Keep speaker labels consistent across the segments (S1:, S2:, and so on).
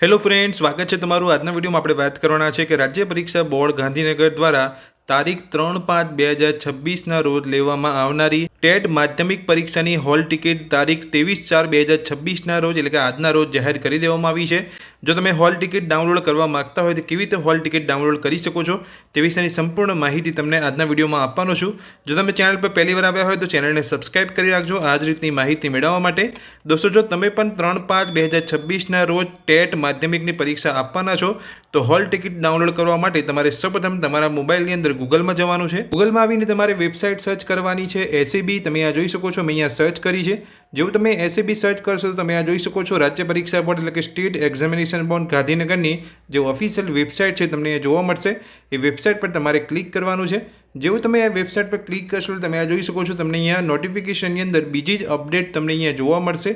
S1: Hello friends, સ્વાગત છે તમારું। આજના વિડીયોમાં આપણે વાત કરવાના છે કે રાજ્ય પરીક્ષા બોર્ડ ગાંધીનગર દ્વારા તારીખ 3/5/2026ના રોજ લેવામાં આવનારી ટેટ માધ્યમિક પરીક્ષાની હોલ ટિકિટ તારીખ 23/4/2026ના રોજ એટલે કે આજના રોજ જાહેર કરી દેવામાં આવી છે। જો તમે હોલ ટિકિટ ડાઉનલોડ કરવા માંગતા હોય તો કેવી રીતે હોલ ટિકિટ ડાઉનલોડ કરી શકો છો તે વિશેની સંપૂર્ણ માહિતી તમને આજના વિડીયોમાં આપવાનો છું। જો તમે ચેનલ પર પહેલી વાર આવ્યા હોય તો ચેનલને સબસ્ક્રાઇબ કરી રાખજો આ જ રીતની માહિતી મેળવવા માટે। દોસ્તો, જો તમે પણ 3/5/2026ના રોજ ટેટ માધ્યમિકની પરીક્ષા આપવાના છો તો હોલ ટિકિટ ડાઉનલોડ કરવા માટે તમારે સૌપ્રથમ તમારા મોબાઈલની અંદર ગૂગલમાં જવાનું છે। ગૂગલમાં આવીને તમારે વેબસાઇટ સર્ચ કરવાની છે એસએબી। તમે આ જોઈ શકો છો, મેં અહીંયા સર્ચ કરી છે। જેવું તમે એસએબી સર્ચ કરશો તો તમે આ જોઈ શકો છો રાજ્ય પરીક્ષા બોર્ડ એટલે કે સ્ટેટ એક્ઝામિનેશન બોર્ડ ગાંધીનગરની જે ઓફિશિયલ વેબસાઇટ છે તમને જોવા મળશે। એ વેબસાઇટ પર તમારે ક્લિક કરવાનું છે। જેવું તમે આ વેબસાઇટ પર ક્લિક કરશો તમે આ જોઈ શકો છો, તમને અહીંયા નોટિફિકેશનની અંદર બીજી જ અપડેટ તમને અહીંયા જોવા મળશે।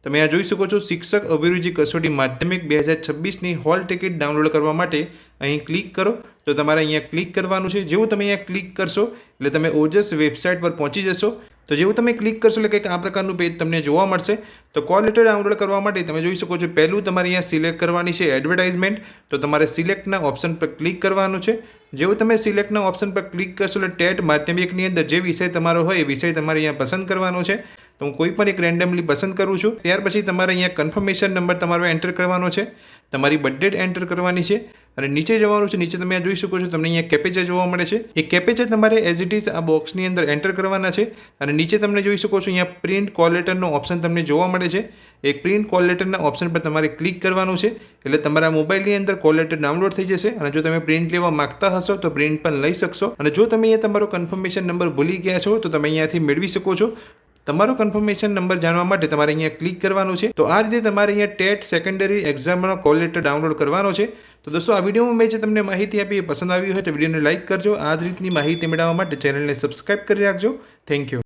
S1: તમે આ જોઈ શકો છો, શિક્ષક અભિરુચિ કસોટી માધ્યમિક 2026ની હોલ ટિકિટ ડાઉનલોડ કરવા માટે અહીં ક્લિક કરો તો તમારે અહીંયા ક્લિક કરવાનું છે। જેવું તમે અહીંયા ક્લિક કરશો એટલે તમે ઓજસ વેબસાઇટ પર પહોંચી જશો। તો જેવું તમે ક્લિક કરશો એટલે કંઈક આ પ્રકારનું પેજ તમને જોવા મળશે। તો કોલ લેટર ડાઉનલોડ કરવા માટે તમે જોઈ શકો છો, પહેલું તમારે અહીંયા સિલેક્ટ કરવાની છે એડવર્ટાઇઝમેન્ટ। તો તમારે સિલેક્ટના ઓપ્શન પર ક્લિક કરવાનું છે। જેવું તમે સિલેક્ટના ઓપ્શન પર ક્લિક કરશો એટલે ટેટ માધ્યમિકની અંદર જે વિષય તમારો હોય એ વિષય તમારે અહીંયા પસંદ કરવાનો છે। તો હું કોઈ પણ એક રેન્ડમલી પસંદ કરું છું। ત્યાર પછી તમારે અહીંયા કન્ફર્મેશન નંબર તમારો એન્ટર કરવાનો છે, તમારી બર્થ ડેટ એન્ટર કરવાની છે અને નીચે જવાનું છે। નીચે તમે આ જોઈ શકો છો, તમને અહીંયા કેપેચા જોવા મળે છે। એ કેપેચા તમારે એઝ ઇટ ઇઝ આ બોક્સની અંદર એન્ટર કરવાના છે અને નીચે તમને જોઈ શકો છો અહીંયા પ્રિન્ટ કોલ લેટરનો ઓપ્શન તમને જોવા મળે છે। એ પ્રિન્ટ કોલ લેટરના ઓપ્શન પર તમારે ક્લિક કરવાનું છે એટલે તમારા મોબાઈલની અંદર કોલ લેટર ડાઉનલોડ થઈ જશે અને જો તમે પ્રિન્ટ લેવા માંગતા હશો તો પ્રિન્ટ પણ લઈ શકશો। અને જો તમે અહીંયા તમારો કન્ફર્મેશન નંબર ભૂલી ગયા છો તો તમે અહીંયાથી મેળવી શકો છો। તમારો કન્ફર્મેશન નંબર જાણવા માટે તમારે અહીંયા ક્લિક કરવાનું છે। તો આ રીતે તમારે અહીંયા ટેટ સેકન્ડરી એક્ઝામનો કોલ લેટર ડાઉનલોડ કરવાનો છે। તો દોસ્તો, આ વિડીયોમાં મેં જે તમને માહિતી આપી એ પસંદ આવી હોય તો વિડીયોને લાઇક કરજો। આ જ રીતની માહિતી મેળવવા માટે ચેનલને સબસ્ક્રાઇબ કરી રાખજો। Thank you.